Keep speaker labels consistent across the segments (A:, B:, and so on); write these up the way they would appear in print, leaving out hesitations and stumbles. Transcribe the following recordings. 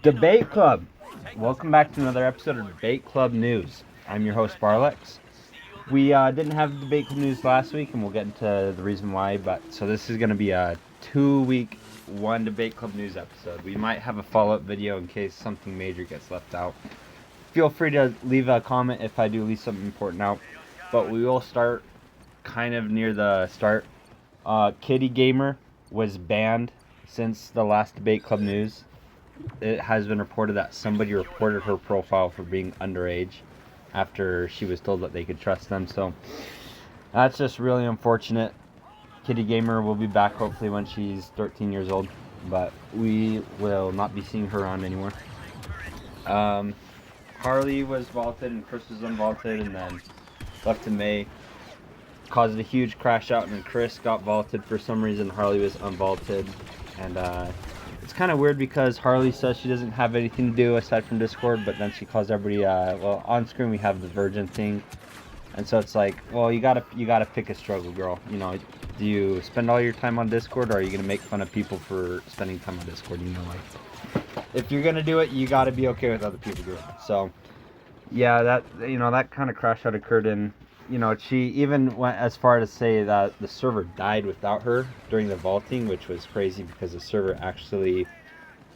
A: Debate Club. Welcome back to another episode of Debate Club News. I'm your host Barlex. We didn't have Debate Club News last week, and we'll get into the reason why. But so this is going to be a 2-week one Debate Club News episode. We might have a follow-up video in case something major gets left out. Feel free to leave a comment if I do leave something important out. But we will start kind of near the start. Kitty Gamer was banned since the last Debate Club News. It has been reported that somebody reported her profile for being underage after she was told that they could trust them. So that's just really unfortunate. Kitty Gamer will be back hopefully when she's 13 years old, but we will not be seeing her on anymore. Harley was vaulted and Chris was unvaulted, and then left to May. Caused a huge crash out, and then Chris got vaulted for some reason. Harley was unvaulted, and it's kind of weird because Harley says she doesn't have anything to do aside from Discord, but then she calls everybody. Well, on screen we have the Virgin thing, and so it's like, well, you gotta pick a struggle, girl. You know, do you spend all your time on Discord, or are you gonna make fun of people for spending time on Discord? You know, like if you're gonna do it, you gotta be okay with other people doing it. So, yeah, that kind of crash out occurred in. She even went as far to say that the server died without her during the vaulting, which was crazy because the server actually,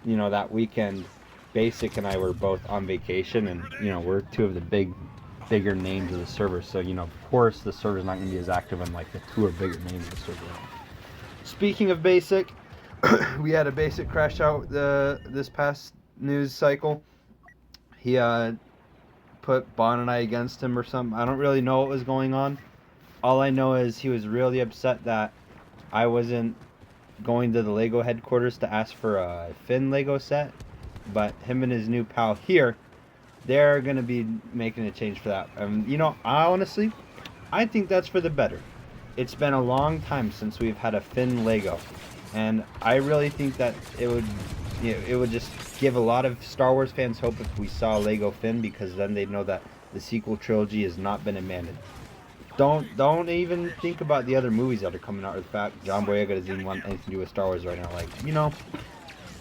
A: that weekend, Basic and I were both on vacation, and, we're two of the bigger names of the server. So, of course, the server's not going to be as active on, like, the two or bigger names of the server. Speaking of Basic, we had a Basic crash out this past news cycle. He, put Bon and I against him or something. I don't really know what was going on. All I know is he was really upset that I wasn't going to the Lego headquarters to ask for a Finn Lego set, but him and his new pal here, they're going to be making a change for that. Honestly, I think that's for the better. It's been a long time since we've had a Finn Lego, and I really think that it would just give a lot of Star Wars fans hope if we saw Lego Finn, because then they'd know that the sequel trilogy has not been abandoned. Don't even think about the other movies that are coming out, or the fact John Boyega doesn't even want anything to do with Star Wars right now. Like,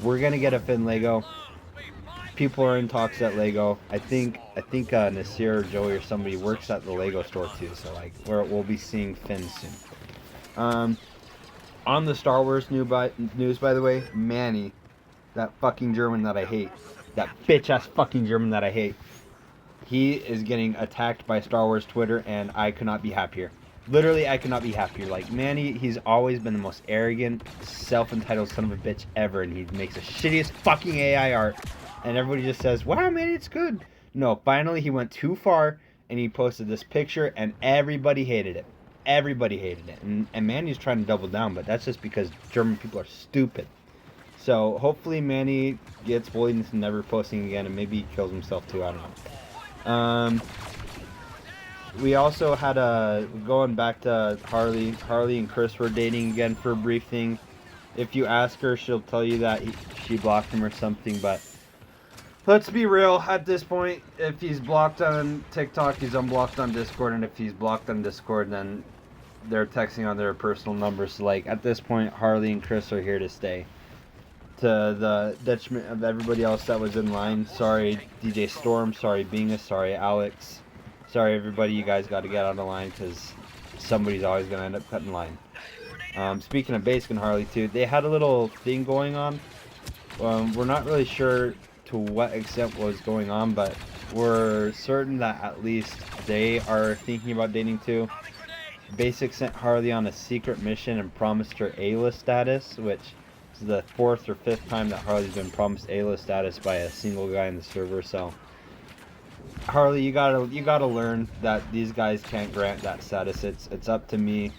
A: we're gonna get a Finn Lego. People are in talks at Lego. I think Nasir or Joey or somebody works at the Lego store too. So like, we'll be seeing Finn soon. On the Star Wars news, by the way, Manny, that fucking German that I hate, that bitch-ass fucking German that I hate, he is getting attacked by Star Wars Twitter, and I could not be happier. Literally, I could not be happier. Like, Manny, he's always been the most arrogant, self-entitled son of a bitch ever, and he makes the shittiest fucking AI art, and everybody just says, wow, Manny, it's good. No, finally, he went too far, and he posted this picture, and everybody hated it. Everybody hated it. And Manny's trying to double down, but that's just because German people are stupid. So hopefully Manny gets bullied into never posting again, and maybe he kills himself too. I don't know. We also had going back to Harley. Harley and Chris were dating again for a brief thing. If you ask her, she'll tell you that she blocked him or something. But let's be real. At this point, if he's blocked on TikTok, he's unblocked on Discord, and if he's blocked on Discord, then they're texting on their personal numbers. So, like, at this point, Harley and Chris are here to stay. To the detriment of everybody else that was in line. Sorry, DJ Storm. Sorry, Bingus. Sorry, Alex. Sorry, everybody. You guys got to get out of the line because somebody's always going to end up cutting line. Speaking of Basic and Harley, too, they had a little thing going on. We're not really sure to what extent was going on, but we're certain that at least they are thinking about dating, too. Basic sent Harley on a secret mission and promised her A-list status, which is the 4th or 5th time that Harley's been promised A-list status by a single guy in the server. So Harley, you gotta learn that these guys can't grant that status. It's up to me.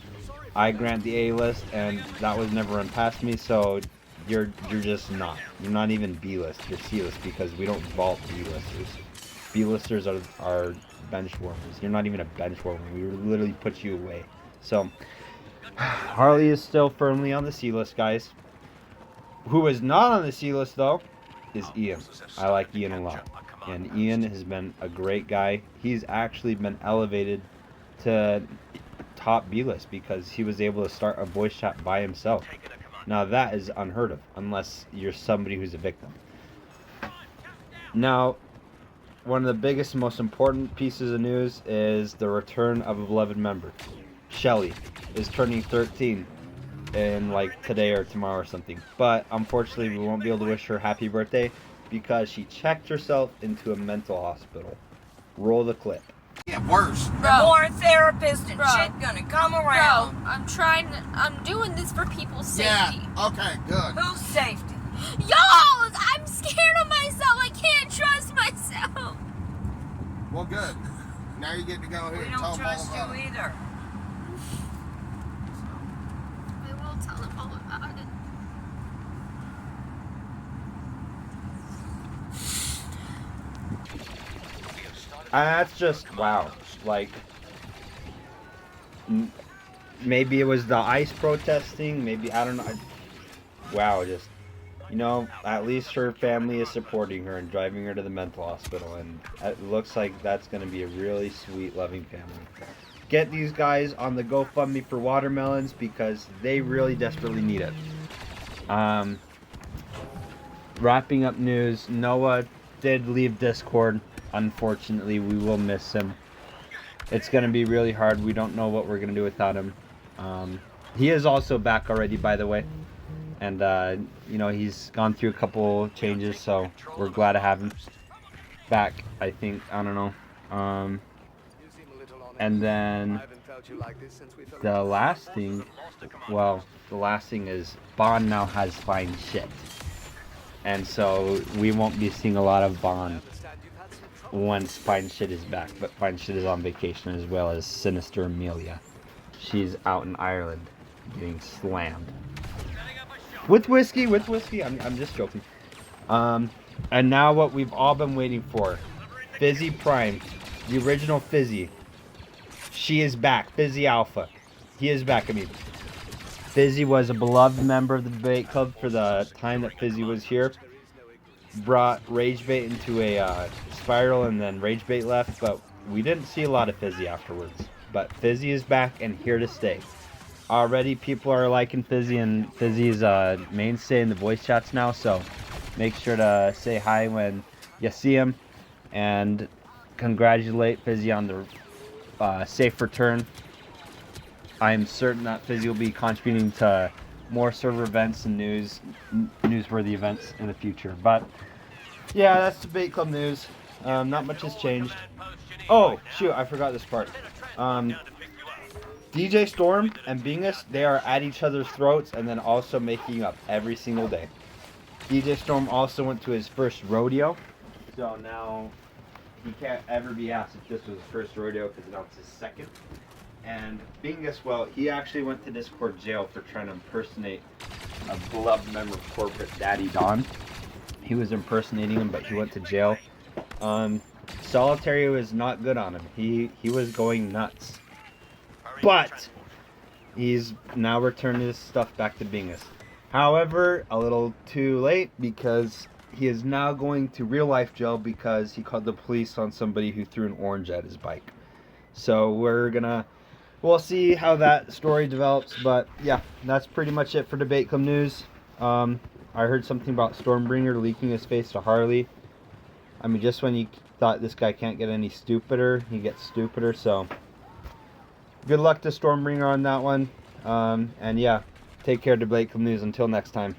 A: I grant the A-list, and that was never run past me. So you're just not. You're not even B-list. You're C-list because we don't vault B-listers. B-listers are bench warmers. You're not even a bench warmer. We literally put you away. So Harley is still firmly on the C-list, guys. Who is not on the C-list, though, is Ian. I like Ian a lot. And Ian has been a great guy. He's actually been elevated to top B-list because he was able to start a voice chat by himself. Now that is unheard of, unless you're somebody who's a victim. Now, one of the biggest, most important pieces of news is the return of a beloved member. Shelly is turning 13 in like today or tomorrow or something. But unfortunately, we won't be able to wish her happy birthday because she checked herself into a mental hospital. Roll the clip.
B: Yeah, worse.
C: The more therapists and shit gonna come around.
D: I'm doing this for people's safety.
B: Yeah, okay, good.
C: Whose safety?
D: Y'all, I'm scared of myself. I can't trust myself.
B: Well, good. Now you get to go here
C: We
B: and tell
C: don't
B: them all
C: trust
B: about
C: you
B: it.
C: either.
D: I will tell them all about it.
A: That's just wow. Like, maybe it was the ICE protesting. Maybe I don't know. Wow, just at least her family is supporting her and driving her to the mental hospital, and it looks like that's going to be a really sweet, loving family. Get these guys on the GoFundMe for watermelons because they really desperately need it. Wrapping up news, Noah did leave Discord. Unfortunately, we will miss him. It's going to be really hard. We don't know what we're going to do without him. He is also back already, by the way. And, he's gone through a couple changes, so we're glad to have him back, I think. I don't know. And then the last thing is Bond now has Fine Shit. And so we won't be seeing a lot of Bond once Fine Shit is back. But Fine Shit is on vacation as well as Sinister Amelia. She's out in Ireland getting slammed. With whiskey. I'm just joking. And now what we've all been waiting for. Fizzy Prime. The original Fizzy. She is back. Fizzy Alpha. He is back, Fizzy was a beloved member of the debate club for the time that Fizzy was here. Brought Ragebait into a spiral, and then Ragebait left, but we didn't see a lot of Fizzy afterwards. But Fizzy is back and here to stay. Already people are liking Fizzy, and Fizzy is a mainstay in the voice chats now, so make sure to say hi when you see him, and congratulate Fizzy on the safe return. I'm certain that Fizzy will be contributing to more server events and newsworthy events in the future. But yeah, that's debate club news. Not much has changed. Oh shoot, I forgot this part. DJ Storm and Bingus, they are at each other's throats and then also making up every single day. DJ Storm also went to his first rodeo, so now he can't ever be asked if this was his first rodeo because now it's his second. And Bingus, well, he actually went to Discord jail for trying to impersonate a beloved member of corporate Daddy Don. He was impersonating him, but he went to jail. Solitary was not good on him. He was going nuts. But he's now returned his stuff back to Bingus. However, a little too late because he is now going to real life jail because he called the police on somebody who threw an orange at his bike. So we'll see how that story develops, but yeah, that's pretty much it for Debate Club news. I heard something about Stormbringer leaking his face to Harley. I mean, just when you thought this guy can't get any stupider, he gets stupider, so good luck to Stormbringer on that one. And yeah, take care, Debate Club news. Until next time.